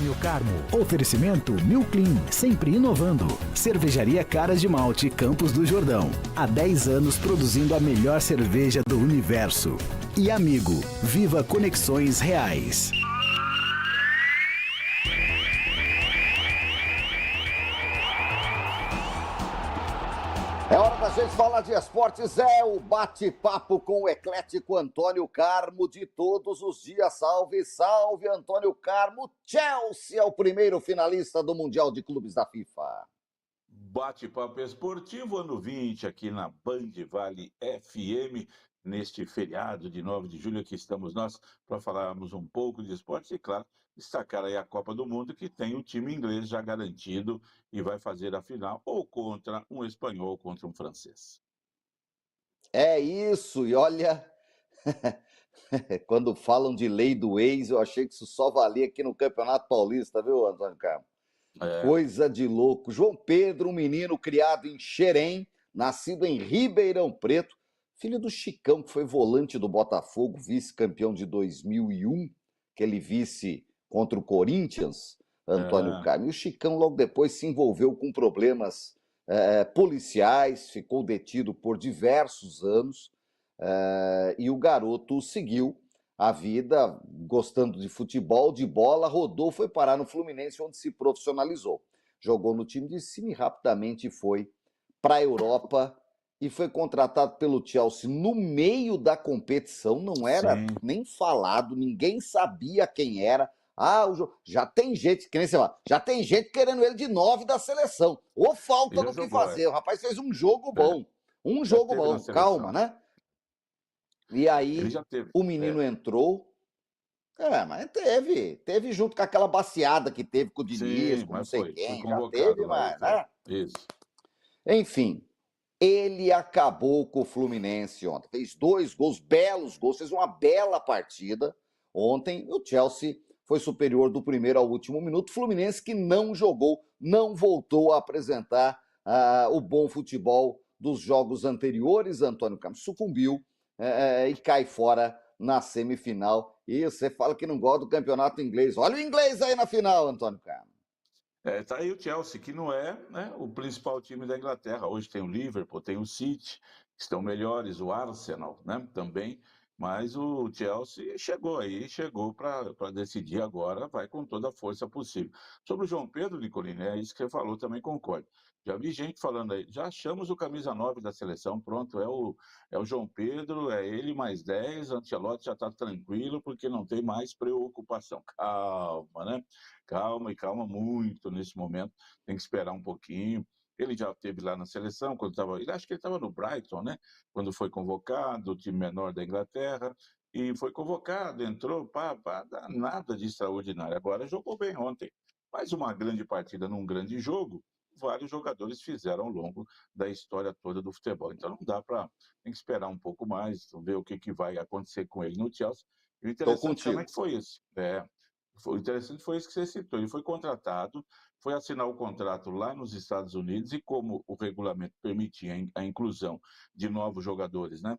Antônio Carmo. Oferecimento New Clean, sempre inovando. Cervejaria Caras de Malte, Campos do Jordão. Há 10 anos produzindo a melhor cerveja do universo. E Amigo, viva conexões reais. É hora da gente falar de esportes, é o bate-papo com o eclético Antônio Carmo de todos os dias. Salve, salve, Antônio Carmo. Chelsea é o primeiro finalista do Mundial de Clubes da FIFA. Bate-papo esportivo, ano 20, aqui na Band Vale FM, neste feriado de 9 de julho, aqui estamos nós para falarmos um pouco de esportes e, claro, destacar aí a Copa do Mundo, que tem o time inglês já garantido e vai fazer a final ou contra um espanhol ou contra um francês. É isso, e olha, quando falam de lei do ex, eu achei que isso só valia aqui no Campeonato Paulista, viu, Antônio Carmo? Coisa de louco. João Pedro, um menino criado em Xerém, nascido em Ribeirão Preto, filho do Chicão, que foi volante do Botafogo, vice-campeão de 2001, aquele vice contra o Corinthians, Antônio Carmo. E o Chicão logo depois se envolveu com problemas policiais, ficou detido por diversos anos, e o garoto seguiu a vida, gostando de futebol, de bola, rodou, foi parar no Fluminense, onde se profissionalizou. Jogou no time de cima e rapidamente foi para a Europa e foi contratado pelo Chelsea no meio da competição, não era nem falado, ninguém sabia quem era. Já tem gente, que nem você fala, já tem gente querendo ele de 9 da seleção. Ou falta do que fazer. O rapaz fez um jogo bom. Um jogo bom, calma, né? E aí, o menino entrou. Mas teve junto com aquela baciada que teve com o Diniz, com não sei quem, já teve, mas, né? Isso. Enfim, ele acabou com o Fluminense ontem. Fez 2 gols, belos gols, fez uma bela partida. Ontem, o Chelsea foi superior do primeiro ao último minuto. O Fluminense que não jogou, não voltou a apresentar o bom futebol dos jogos anteriores. Antônio Campos sucumbiu e cai fora na semifinal. E você fala que não gosta do campeonato inglês. Olha o inglês aí na final, Antônio Campos. Tá aí o Chelsea, que não é, né, o principal time da Inglaterra. Hoje tem o Liverpool, tem o City, que estão melhores, o Arsenal, né, também. Mas o Chelsea chegou para decidir agora, vai com toda a força possível. Sobre o João Pedro, Nicolini, é isso que você falou, também concordo. Já vi gente falando aí, já achamos o camisa 9 da seleção, pronto, é o João Pedro, é ele mais 10, Ancelotti já está tranquilo, porque não tem mais preocupação. Calma, né? Calma e calma muito nesse momento, tem que esperar um pouquinho. Ele já esteve lá na seleção, acho que ele estava no Brighton, né? Quando foi convocado, o time menor da Inglaterra, e foi convocado, entrou, nada de extraordinário. Agora jogou bem ontem. Mais uma grande partida num grande jogo, vários jogadores fizeram ao longo da história toda do futebol. Então não dá para... Tem que esperar um pouco mais, ver o que vai acontecer com ele no Chelsea. E o interessante também foi isso. O interessante foi isso que você citou. Ele foi contratado, foi assinar o contrato lá nos Estados Unidos e como o regulamento permitia a inclusão de novos jogadores, né?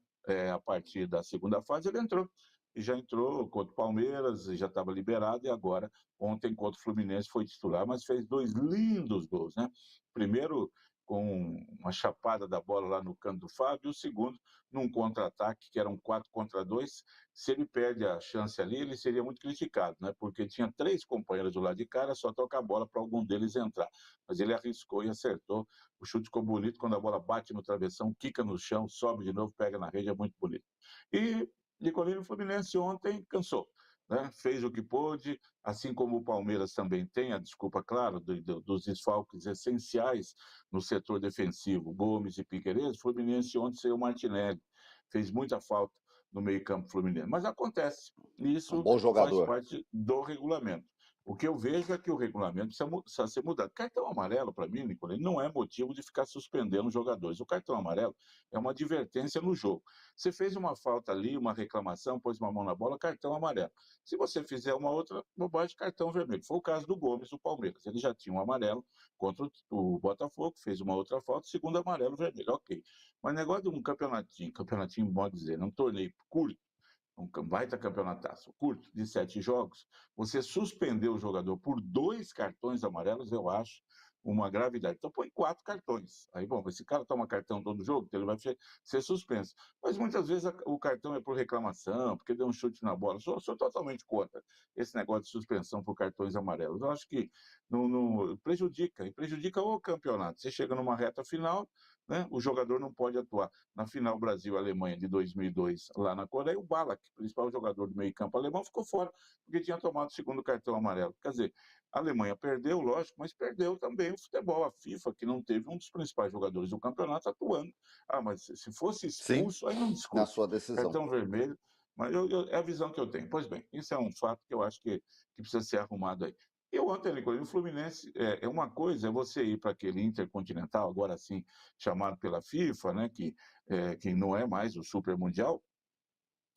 A partir da segunda fase, ele entrou. E já entrou contra o Palmeiras, já estava liberado, e agora, ontem, contra o Fluminense, foi titular, mas fez 2 lindos gols, né? Primeiro, com uma chapada da bola lá no canto do Fábio, e o segundo, num contra-ataque, que era um 4 contra 2. Se ele perde a chance ali, ele seria muito criticado, né? Porque tinha 3 companheiros do lado de cá, era só tocar a bola para algum deles entrar. Mas ele arriscou e acertou. O chute ficou bonito, quando a bola bate no travessão, quica no chão, sobe de novo, pega na rede, é muito bonito. E Nicolino Fluminense ontem cansou, né? Fez o que pôde, assim como o Palmeiras também tem a desculpa, claro, dos desfalques essenciais no setor defensivo, Gomes e Piquerez. O Fluminense ontem saiu o Martinelli, fez muita falta no meio-campo fluminense. Mas acontece, isso faz parte do regulamento. O que eu vejo é que o regulamento precisa ser mudado. Cartão amarelo, para mim, Nicolini, não é motivo de ficar suspendendo jogadores. O cartão amarelo é uma advertência no jogo. Você fez uma falta ali, uma reclamação, pôs uma mão na bola, cartão amarelo. Se você fizer uma outra bobagem, cartão vermelho. Foi o caso do Gomes, do Palmeiras. Ele já tinha um amarelo contra o Botafogo, fez uma outra falta, segundo amarelo, vermelho. Ok. Mas negócio de um campeonatinho, modo dizer, um torneio curto, um baita campeonataço curto, de 7 jogos, você suspender o jogador por 2 cartões amarelos, eu acho uma gravidade. Então põe 4 cartões. Aí, bom, esse cara toma cartão todo jogo, então ele vai ser suspenso. Mas muitas vezes o cartão é por reclamação, porque deu um chute na bola. Sou totalmente contra esse negócio de suspensão por cartões amarelos. Eu acho que prejudica, e prejudica o campeonato. Você chega numa reta final, né, o jogador não pode atuar. Na final Brasil-Alemanha de 2002, lá na Coreia, o Ballack, principal jogador do meio-campo alemão, ficou fora, porque tinha tomado o segundo cartão amarelo. Quer dizer, a Alemanha perdeu, lógico, mas perdeu também o futebol. A FIFA, que não teve um dos principais jogadores do campeonato atuando. Mas se fosse expulso, aí não discute. Na sua decisão. Cartão vermelho. Mas é a visão que eu tenho. Pois bem, isso é um fato que eu acho que precisa ser arrumado aí. E ontem, Nicolino, o Fluminense, é uma coisa é você ir para aquele Intercontinental, agora sim chamado pela FIFA, né, que não é mais o Super Mundial,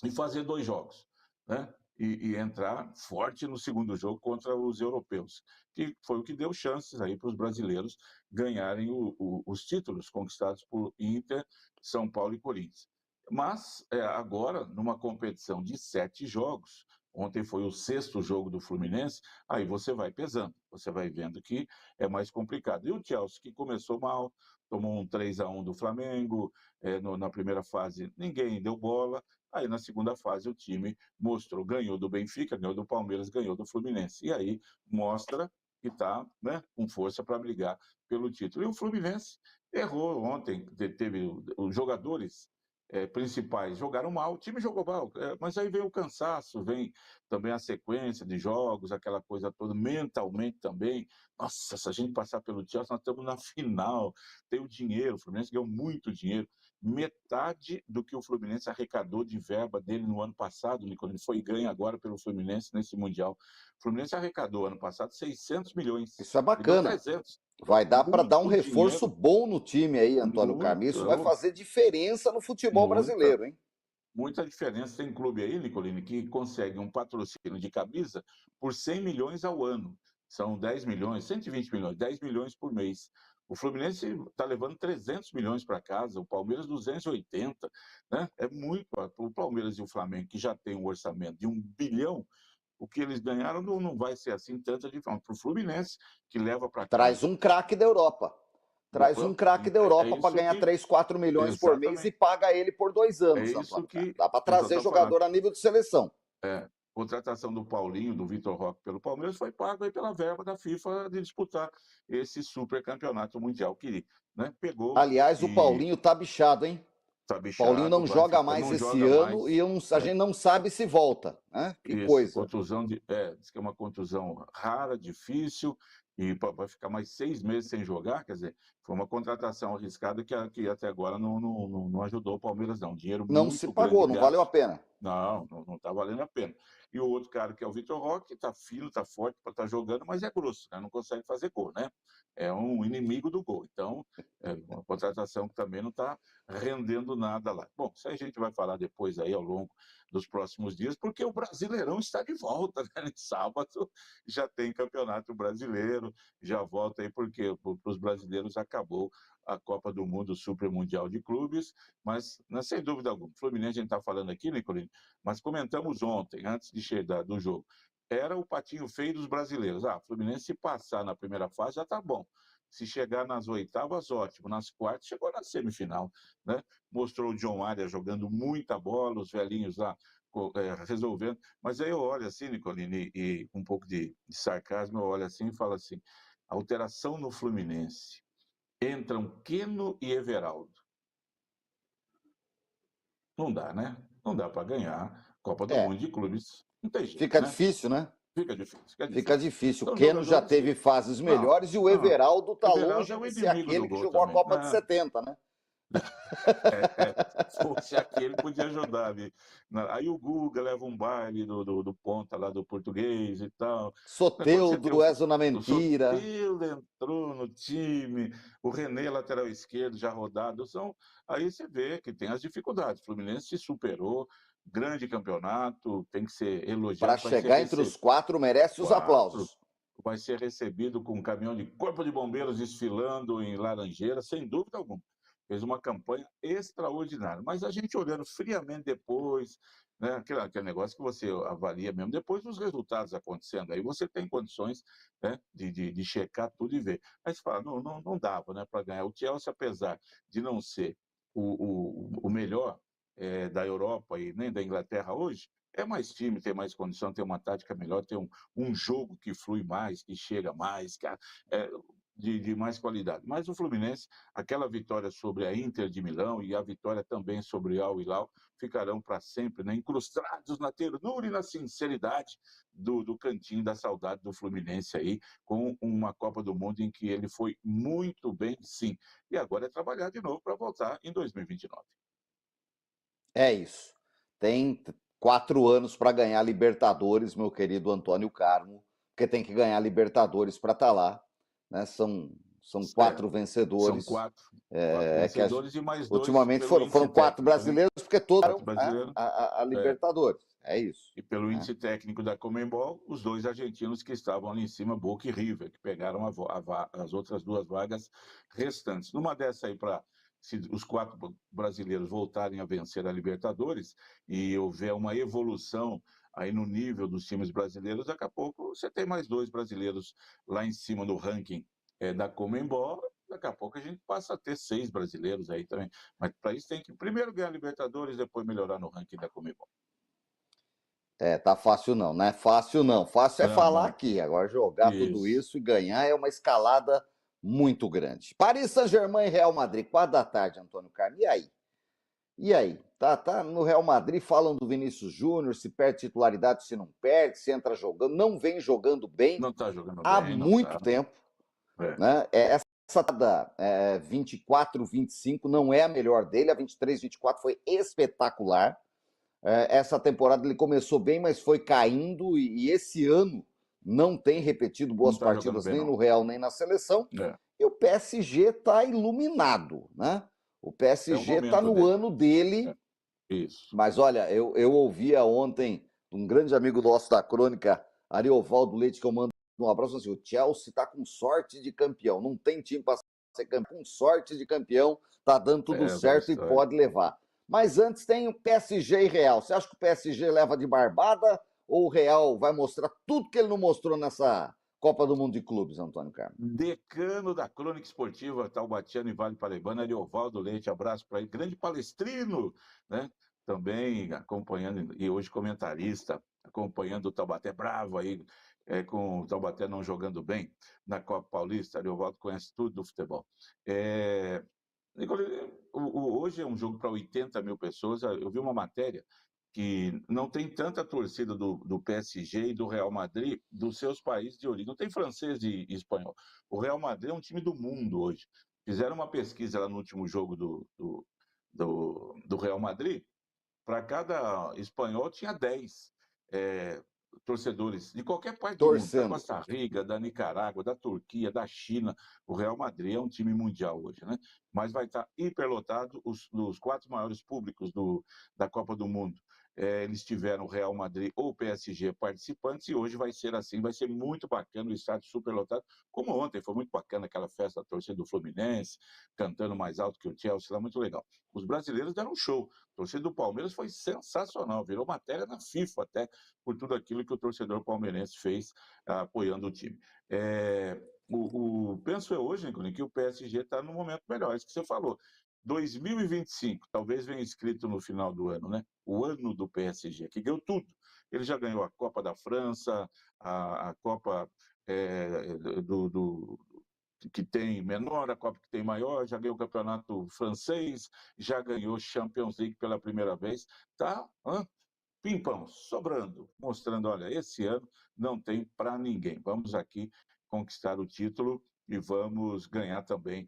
e fazer 2 jogos, né? E entrar forte no segundo jogo contra os europeus, que foi o que deu chances aí para os brasileiros ganharem os títulos conquistados por Inter, São Paulo e Corinthians. Mas agora, numa competição de 7 jogos, ontem foi o 6º jogo do Fluminense, aí você vai pesando, você vai vendo que é mais complicado. E o Chelsea, que começou mal, tomou um 3-1 do Flamengo, na primeira fase ninguém deu bola, aí na segunda fase o time mostrou, ganhou do Benfica, ganhou do Palmeiras, ganhou do Fluminense. E aí mostra que está, né, com força para brigar pelo título. E o Fluminense errou ontem, teve os jogadores principais jogaram mal, o time jogou mal, mas aí vem o cansaço, vem também a sequência de jogos, aquela coisa toda, mentalmente também. Nossa, se a gente passar pelo Chelsea, nós estamos na final, tem o dinheiro, o Fluminense ganhou muito dinheiro, metade do que o Fluminense arrecadou de verba dele no ano passado, Nicolino, foi ganho agora pelo Fluminense nesse Mundial. O Fluminense arrecadou ano passado 600 milhões. Isso é bacana. 300. Vai dar para dar um reforço dinheiro. Bom no time aí, Antônio Carlos. Isso vai fazer diferença no futebol brasileiro, hein? Muita diferença. Tem clube aí, Nicolini, que consegue um patrocínio de camisa por 100 milhões ao ano. São 10 milhões, 120 milhões, 10 milhões por mês. O Fluminense está levando 300 milhões para casa, o Palmeiras 280, né? É muito. O Palmeiras e o Flamengo, que já tem um orçamento de 1 bilhão, o que eles ganharam não vai ser assim tanta diferença. Para o Fluminense, que leva para casa... Traz um craque da Europa. Traz um craque da Europa para ganhar 3, 4 milhões por mês e paga ele por 2 anos. Dá para trazer jogador a nível de seleção. Contratação do Paulinho, do Vitor Roque pelo Palmeiras foi pago aí pela verba da FIFA de disputar esse super campeonato mundial que, né, pegou. Aliás, o Paulinho tá bichado, hein? Tá bichado. Paulinho não joga mais esse ano e a gente não sabe se volta, né? Que coisa. Contusão diz que é uma contusão rara, difícil, e vai ficar mais 6 meses sem jogar, quer dizer, foi uma contratação arriscada que até agora não ajudou o Palmeiras, não. Dinheiro não muito se pagou, não valeu a pena. Não está valendo a pena. E o outro cara, que é o Vitor Roque, está fino, está forte para estar jogando, mas é grosso, né? Não consegue fazer gol, né? É um inimigo do gol. Então, é uma contratação que também não está rendendo nada lá. Bom, isso aí a gente vai falar depois aí ao longo dos próximos dias, porque o Brasileirão está de volta, né? Sábado já tem Campeonato Brasileiro, já volta aí porque para os brasileiros acabou a Copa do Mundo, o Super Mundial de Clubes, mas sem dúvida alguma, o Fluminense a gente está falando aqui, Nicolino, mas comentamos ontem, antes de chegar do jogo, era o patinho feio dos brasileiros. O Fluminense se passar na primeira fase já está bom. Se chegar nas oitavas, ótimo. Nas quartas, chegou na semifinal, né? Mostrou o John Arias jogando muita bola, os velhinhos lá resolvendo. Mas aí eu olho assim, Nicolino, e um pouco de sarcasmo, eu olho assim e falo assim, a alteração no Fluminense, entram Queno e Everaldo. Não dá, né? Não dá para ganhar Copa do Mundo de Clubes. Não tem jeito, Fica difícil, né? Fica difícil. O Keno já teve fases melhores e o Everaldo está longe de ser aquele que jogou a Copa de 70, né? Se aquele podia ajudar ali. Aí o Guga leva um baile do ponta lá do português e tal. Soteldo, Ezo na mentira. O Soteldo entrou no time, o René, lateral esquerdo, já rodado. Aí você vê que tem as dificuldades. O Fluminense se superou, grande campeonato, tem que ser elogiado. Para chegar entre os 4 merece os aplausos. Vai ser recebido com um caminhão de corpo de bombeiros desfilando em Laranjeira, sem dúvida alguma. fez uma campanha extraordinária. Mas a gente olhando friamente depois, né, aquele negócio que você avalia mesmo depois dos resultados acontecendo, aí você tem condições, né, de checar tudo e ver. Aí você fala, não dava, né, para ganhar. O Chelsea, apesar de não ser o melhor da Europa e nem da Inglaterra hoje, é mais time, tem mais condição, tem uma tática melhor, tem um jogo que flui mais, que chega mais, que de mais qualidade. Mas o Fluminense, aquela vitória sobre a Inter de Milão e a vitória também sobre o Al Hilal, ficarão para sempre, né, incrustados na ternura e na sinceridade do cantinho da saudade do Fluminense aí, com uma Copa do Mundo em que ele foi muito bem, sim. E agora é trabalhar de novo para voltar em 2029. É isso. Tem 4 anos para ganhar Libertadores, meu querido Antônio Carmo, porque tem que ganhar Libertadores para estar lá. Né? São 4 São vencedores. quatro vencedores e mais 2 ultimamente pelo foram índice 4 técnico, né? brasileiros, porque todos eram brasileiros, a Libertadores. É isso. E pelo índice técnico da Conmebol, os 2 argentinos que estavam ali em cima, Boca e River, que pegaram as outras 2 vagas restantes. Numa dessa aí, para se os 4 brasileiros voltarem a vencer a Libertadores e houver uma evolução aí no nível dos times brasileiros, daqui a pouco você tem mais 2 brasileiros lá em cima no ranking da Conmebol. Daqui a pouco a gente passa a ter 6 brasileiros aí também. Mas para isso tem que primeiro ganhar a Libertadores, depois melhorar no ranking da Conmebol. Tá fácil não, né? Fácil não. Fácil é falar Não. aqui. Agora jogar tudo isso e ganhar é uma escalada muito grande. Paris Saint-Germain e Real Madrid, 4 da tarde, Antônio Carlos. E aí? E aí? Tá no Real Madrid falando do Vinícius Júnior, se perde titularidade, se não perde, se entra jogando. Não vem jogando bem Não está jogando há bem, não muito está. tempo. Né? Essa 24, 25 não é a melhor dele. A 23, 24 foi espetacular. Essa temporada ele começou bem, mas foi caindo. E esse ano não tem repetido boas partidas bem, nem não. no Real nem na seleção. E o PSG está iluminado, né? O PSG está no dele. ano dele. Isso. Mas olha, eu ouvia ontem um grande amigo nosso da crônica, Ariovaldo Leite, que eu mando um abraço, assim, o Chelsea está com sorte de campeão, não tem time para ser campeão, com sorte de campeão, tá dando tudo certo e pode levar. Mas antes tem o PSG e Real. Você acha que o PSG leva de barbada ou o Real vai mostrar tudo que ele não mostrou nessa Copa do Mundo de Clubes, Antônio Carlos? Decano da Crônica Esportiva, Taubatiano e Vale Paraibano, Ariovaldo Leite, abraço para ele, grande palestrino, né? Também acompanhando, e hoje comentarista, acompanhando o Taubaté bravo aí, com o Taubaté não jogando bem na Copa Paulista. Ariovaldo conhece tudo do futebol. Hoje é um jogo para 80 mil pessoas. Eu vi uma matéria que não tem tanta torcida do PSG e do Real Madrid dos seus países de origem. Não tem francês e espanhol. O Real Madrid é um time do mundo hoje. Fizeram uma pesquisa lá no último jogo do Real Madrid. Para cada espanhol tinha 10 torcedores de qualquer parte do mundo, da Costa Rica, da Nicarágua, da Turquia, da China. O Real Madrid é um time mundial hoje, né? Mas vai estar hiperlotado. Os 4 maiores públicos da Copa do Mundo, eles tiveram o Real Madrid ou o PSG participantes, e hoje vai ser assim, vai ser muito bacana, o estádio superlotado, como ontem, foi muito bacana aquela festa da torcida do Fluminense, cantando mais alto que o Chelsea, lá muito legal. Os brasileiros deram um show, a torcida do Palmeiras foi sensacional, virou matéria na FIFA até, por tudo aquilo que o torcedor palmeirense fez apoiando o time. Penso eu hoje, Nicolini, que o PSG está num momento melhor, isso que você falou. 2025, talvez venha escrito no final do ano, né? O ano do PSG, que ganhou tudo. Ele já ganhou a Copa da França, a Copa que tem menor, a Copa que tem maior, já ganhou o Campeonato Francês, já ganhou Champions League pela primeira vez. Tá pimpão, sobrando, mostrando, olha, esse ano não tem para ninguém. Vamos aqui conquistar o título e vamos ganhar também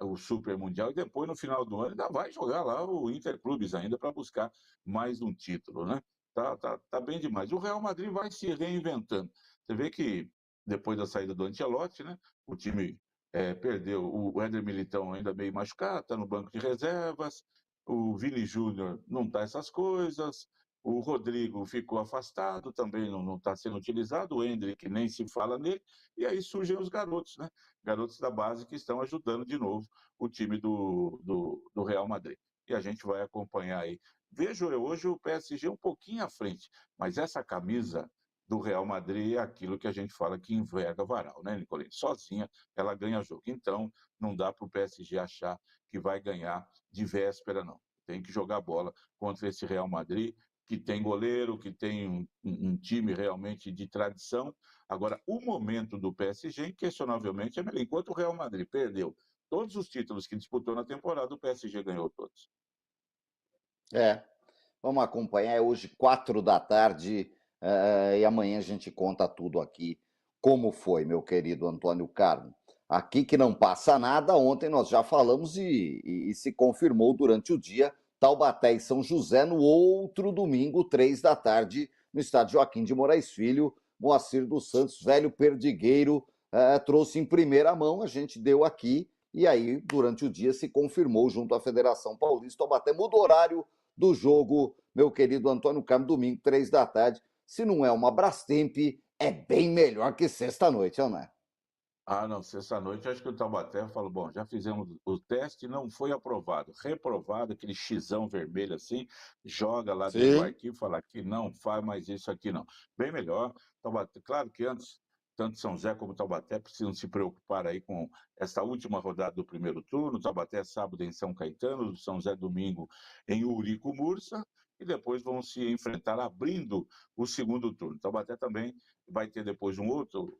o Super Mundial. E depois, no final do ano, ainda vai jogar lá o Interclubes ainda para buscar mais um título, né? Tá bem demais. O Real Madrid vai se reinventando. Você vê que depois da saída do Ancelotti, né? O time perdeu o Éder Militão ainda meio machucado, está no banco de reservas. O Vini Júnior não está essas coisas. O Rodrigo ficou afastado, também não está sendo utilizado, o Endrick nem se fala nele, e aí surgem os garotos, né? Garotos da base que estão ajudando de novo o time do Real Madrid. E a gente vai acompanhar aí. Vejo eu hoje o PSG um pouquinho à frente, mas essa camisa do Real Madrid é aquilo que a gente fala que enverga varal, né, Nicolini? Sozinha ela ganha jogo. Então, não dá para o PSG achar que vai ganhar de véspera, não. Tem que jogar bola contra esse Real Madrid, que tem goleiro, que tem um time realmente de tradição. Agora, o momento do PSG, inquestionavelmente, é melhor. Enquanto o Real Madrid perdeu todos os títulos que disputou na temporada, o PSG ganhou todos. É, vamos acompanhar. É hoje, 4 da tarde, e amanhã a gente conta tudo aqui. Como foi, meu querido Antônio Carmo? Aqui que não passa nada, ontem nós já falamos e se confirmou durante o dia, Taubaté e São José no outro domingo, 3 da tarde, no estádio Joaquim de Moraes Filho. Moacir dos Santos, velho perdigueiro, trouxe em primeira mão, a gente deu aqui, e aí durante o dia se confirmou junto à Federação Paulista. Taubaté muda o horário do jogo, meu querido Antônio Carmo, domingo, 3 da tarde. Se não é uma Brastemp, é bem melhor que sexta-noite, não é? Ah, não, sexta-noite acho que o Taubaté falou, bom, já fizemos o teste, não foi aprovado, reprovado, aquele xizão vermelho assim, joga lá dentro do Sim. arquivo, fala que não faz mais isso aqui não. Bem melhor, Taubaté, claro que antes, tanto São José como Taubaté precisam se preocupar aí com essa última rodada do primeiro turno, Taubaté é sábado em São Caetano, São José domingo em Urico Mursa, e depois vão se enfrentar abrindo o segundo turno. Taubaté também vai ter depois um outro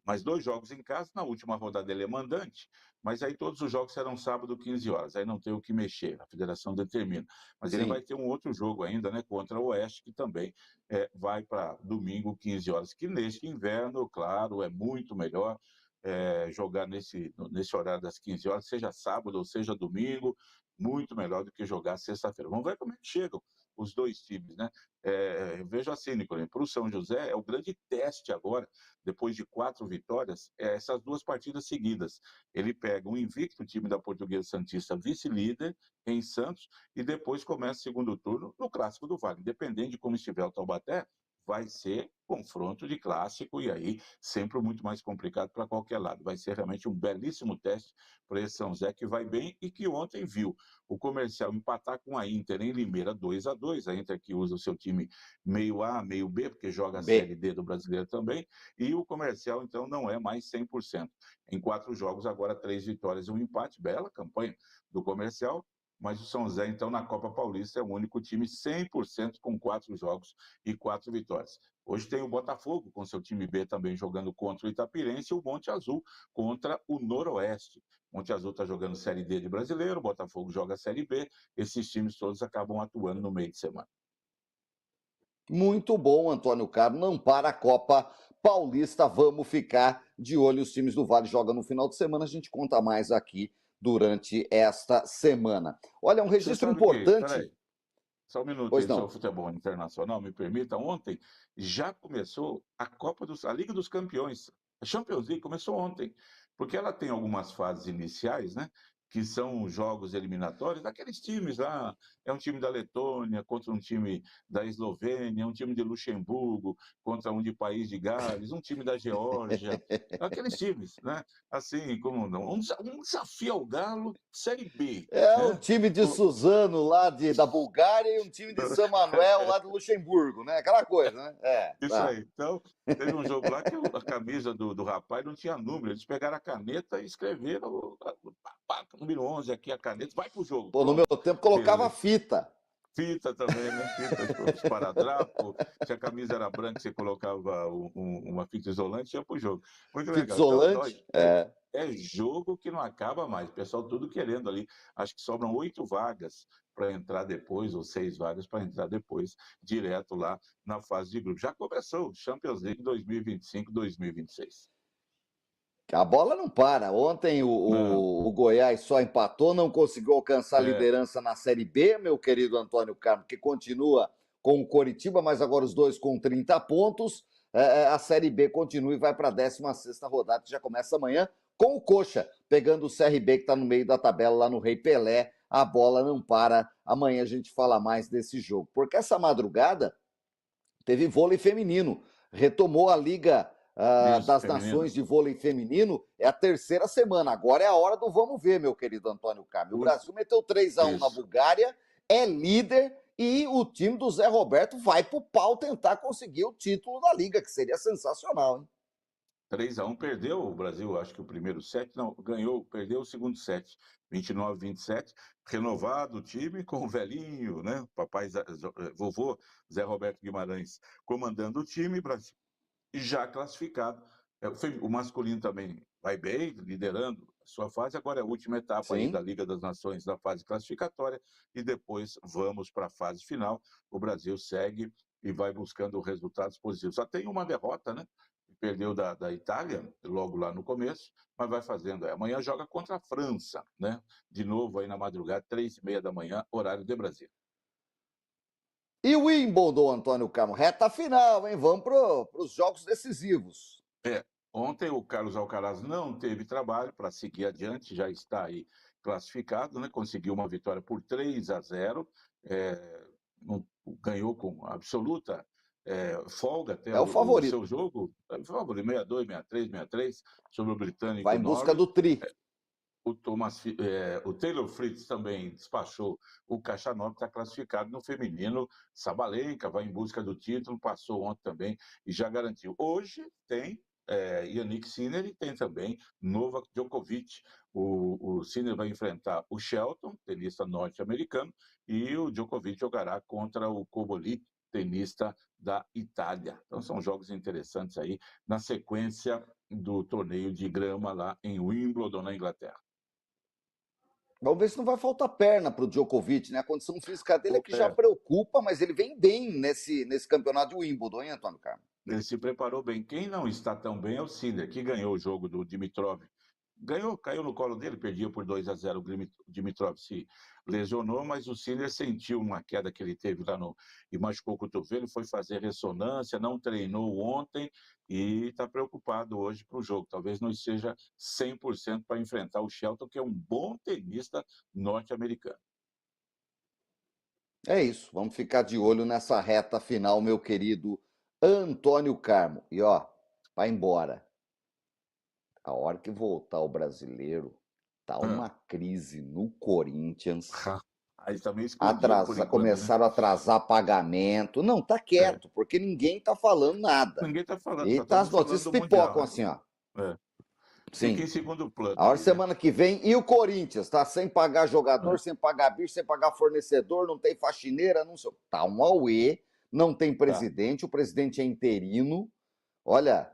mais 2 jogos em casa. Na última rodada ele é mandante, mas aí todos os jogos serão sábado, 15 horas. Aí não tem o que mexer, a federação determina. Mas ele vai Sim. ter um outro jogo ainda, né, contra o Oeste, que também vai para domingo, 15 horas. Que neste inverno, claro, é muito melhor jogar nesse horário das 15 horas, seja sábado ou seja domingo, muito melhor do que jogar sexta-feira. Vamos ver como é que chegam os dois times, né? Vejo assim, Nicolene, para o São José é o grande teste agora, depois de 4 vitórias, essas 2 partidas seguidas. Ele pega um invicto, o time da Portuguesa Santista, vice-líder em Santos, e depois começa o segundo turno no Clássico do Vale. Independente de como estiver o Taubaté, vai ser confronto de clássico e aí sempre muito mais complicado para qualquer lado. Vai ser realmente um belíssimo teste para esse São José que vai bem e que ontem viu o Comercial empatar com a Inter em Limeira 2-2, a Inter que usa o seu time meio A, meio B, porque joga a Série B. D do Brasileiro também, e o Comercial então não é mais 100%. Em 4 jogos, agora 3 vitórias e um empate, bela campanha do Comercial, mas o São José, então, na Copa Paulista, é o único time 100% com 4 jogos e 4 vitórias. Hoje tem o Botafogo, com seu time B também jogando contra o Itapirense, e o Monte Azul contra o Noroeste. Monte Azul está jogando Série D de Brasileiro, o Botafogo joga Série B, esses times todos acabam atuando no meio de semana. Muito bom, Antônio Carlos. Não para a Copa Paulista. Vamos ficar de olho. Os times do Vale jogam no final de semana. A gente conta mais aqui durante esta semana. Olha, um Você registro sabe que, importante. peraí, só um minuto Pois aí sobre o não. futebol internacional, me permita. Ontem já começou a Liga dos Campeões. A Champions League começou ontem, porque ela tem algumas fases iniciais, né? Que são jogos eliminatórios daqueles times lá. É um time da Letônia contra um time da Eslovênia, um time de Luxemburgo contra um de País de Gales, um time da Geórgia. Aqueles times, né? Assim, como não? Um desafio ao Galo, Série B, É o né? time de Suzano lá da Bulgária e um time de São Manuel lá do Luxemburgo, né? Aquela coisa, né? Isso Tá. aí. Então, teve um jogo lá que a camisa do rapaz não tinha número. Eles pegaram a caneta e escreveram número 11 aqui, a caneta, vai pro jogo. Pô, no meu Pronto. tempo colocava Beleza. fita. Fita também, né? Fita, esparadrapo. Se a camisa era branca, você colocava uma fita isolante e ia pro jogo. Muito Fita legal. Então, isolante. é jogo que não acaba mais. O pessoal tudo querendo ali. Acho que sobram 8 vagas para entrar depois, ou 6 vagas para entrar depois, direto lá na fase de grupo. Já começou, Champions League 2025-2026. A bola não para. Ontem Não, o Goiás só empatou, não conseguiu alcançar a é, liderança na Série B, meu querido Antônio Carlos, que continua com o Coritiba, mas agora os dois com 30 pontos. A Série B continua e vai para a 16ª rodada, que já começa amanhã, com o Coxa, pegando o CRB, que está no meio da tabela lá no Rei Pelé, a bola não para. Amanhã a gente fala mais desse jogo, porque essa madrugada teve vôlei feminino, retomou a Liga Isso, das feminino. Nações de Vôlei Feminino, é a terceira semana. Agora é a hora do vamos ver, meu querido Antônio Carlos. O Brasil meteu 3-1 na Bulgária, é líder e o time do Zé Roberto vai pro pau tentar conseguir o título da Liga, que seria sensacional, hein? 3-1, perdeu o Brasil, acho que o primeiro set, não, ganhou, perdeu o segundo set, 29-27, renovado o time com o velhinho, né, vovô Zé Roberto Guimarães comandando o time, Brasil já classificado. O masculino também vai bem, liderando a sua fase, agora é a última etapa aí Sim. da Liga das Nações, da fase classificatória, e depois vamos para a fase final. O Brasil segue e vai buscando resultados positivos. Só tem uma derrota, né? Perdeu da Itália, logo lá no começo, mas vai fazendo. Amanhã joga contra a França, né? De novo aí na madrugada, 3h30 da manhã, horário de Brasília. E o Wimbledon, Antônio Carmo, reta final, hein? Vamos para os jogos decisivos. Ontem o Carlos Alcaraz não teve trabalho para seguir adiante, já está aí classificado, né? Conseguiu uma vitória por 3-0, ganhou com absoluta folga até o o favorito. seu jogo, favorito 6-2, 6-3, 6-3, sobre o britânico vai em busca do tri. O Taylor Fritz também despachou o Khachanov, está classificado no feminino. Sabalenka vai em busca do título, passou ontem também e já garantiu. Hoje tem Yannick Sinner e tem também Novak Djokovic. O Sinner vai enfrentar o Shelton, tenista norte-americano, e o Djokovic jogará contra o Cobolli, tenista da Itália. Então são jogos interessantes aí na sequência do torneio de grama lá em Wimbledon, na Inglaterra. Vamos ver se não vai faltar perna para o Djokovic, né? A condição física dele é que já preocupa, mas ele vem bem nesse campeonato de Wimbledon, hein, Antônio Carlos? Ele se preparou bem. Quem não está tão bem é o Sinner, que ganhou o jogo do Dimitrov. Caiu no colo dele, perdia por 2-0. O Dimitrov se lesionou, mas o Sinner sentiu uma queda que ele teve lá e machucou o cotovelo, foi fazer ressonância, não treinou ontem e está preocupado hoje para o jogo. Talvez não esteja 100% para enfrentar o Shelton, que é um bom tenista norte-americano. É isso, vamos ficar de olho nessa reta final, meu querido Antônio Carmo. E ó, vai embora. A hora que voltar o brasileiro, tá uma crise no Corinthians. Aí também escondido começaram a atrasar pagamento. Não, tá quieto, porque ninguém tá falando nada. Ninguém tá falando. E tá as notícias pipocam assim, ó. Sim. Fica em segundo plano. A hora semana que vem, e o Corinthians, tá sem pagar jogador, sem pagar bicho, sem pagar fornecedor, não tem faxineira, não sei. Tá um auê, não tem presidente, o presidente é interino. Olha,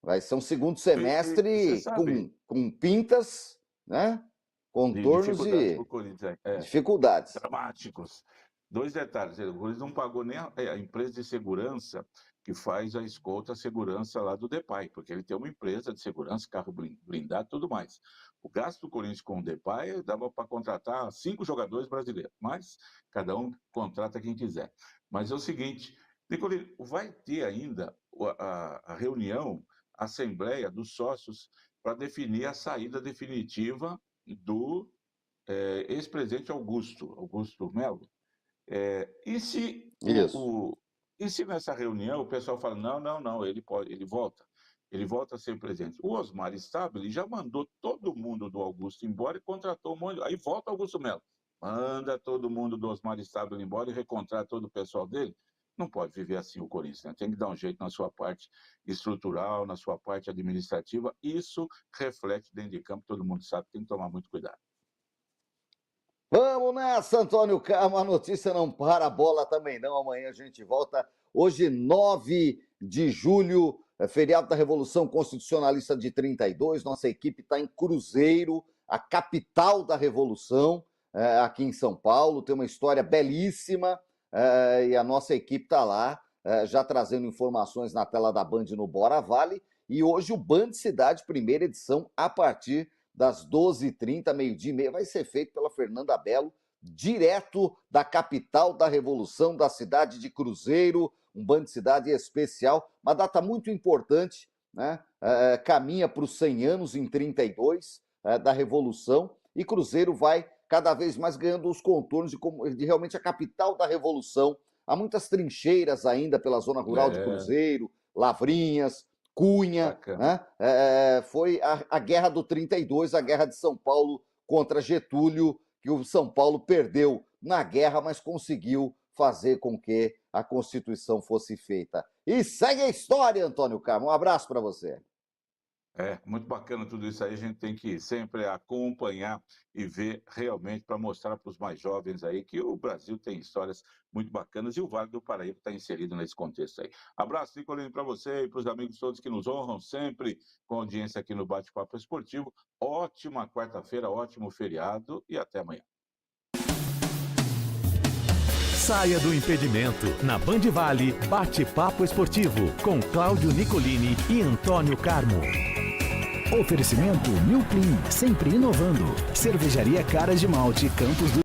vai ser um segundo semestre com pintas, né? Contornos e dificuldades. Dramáticos. 2 detalhes. O Corinthians não pagou nem a empresa de segurança que faz a escolta, a segurança lá do Depay, porque ele tem uma empresa de segurança, carro blindado e tudo mais. O gasto do Corinthians com o Depay dava para contratar 5 jogadores brasileiros, mas cada um contrata quem quiser. Mas é o seguinte, Nicolino, vai ter ainda a reunião, a assembleia dos sócios para definir a saída definitiva do ex-presidente Augusto Melo. E se nessa reunião o pessoal fala, não, ele volta a ser presidente. O Osmar Stabile já mandou todo mundo do Augusto embora e contratou um monte. Aí volta Augusto Melo, manda todo mundo do Osmar Stabile embora e recontrata todo o pessoal dele. Não pode viver assim o Corinthians, né? Tem que dar um jeito na sua parte estrutural, na sua parte administrativa. Isso reflete dentro de campo, todo mundo sabe, tem que tomar muito cuidado. Vamos nessa, Antônio Carmo. A notícia não para, a bola também não. Amanhã a gente volta. Hoje, 9 de julho, feriado da Revolução Constitucionalista de 32. Nossa equipe está em Cruzeiro, a capital da Revolução, aqui em São Paulo. Tem uma história belíssima e a nossa equipe está lá, já trazendo informações na tela da Band no Bora Vale. E hoje o Band Cidade, primeira edição, a partir das 12h30, meio-dia e meia, vai ser feito pela Fernanda Belo, direto da capital da Revolução, da cidade de Cruzeiro, um Band Cidade especial, uma data muito importante, né? Caminha para os 100 anos em 32 da Revolução, e Cruzeiro vai cada vez mais ganhando os contornos de realmente a capital da Revolução. Há muitas trincheiras ainda pela zona rural de Cruzeiro, Lavrinhas, Cunha, né? Foi a Guerra do 32, a Guerra de São Paulo contra Getúlio, que o São Paulo perdeu na guerra, mas conseguiu fazer com que a Constituição fosse feita. E segue a história, Antônio Carmo. Um abraço para você. Muito bacana tudo isso aí, a gente tem que sempre acompanhar e ver realmente para mostrar para os mais jovens aí que o Brasil tem histórias muito bacanas e o Vale do Paraíba está inserido nesse contexto aí. Abraço, Nicolini, para você e para os amigos todos que nos honram sempre com audiência aqui no Bate-Papo Esportivo. Ótima quarta-feira, ótimo feriado e até amanhã. Saia do impedimento. Na Band Vale, Bate-Papo Esportivo, com Cláudio Nicolini e Antônio Carmo. Oferecimento New Clean, sempre inovando. Cervejaria Caras de Malte, Campos do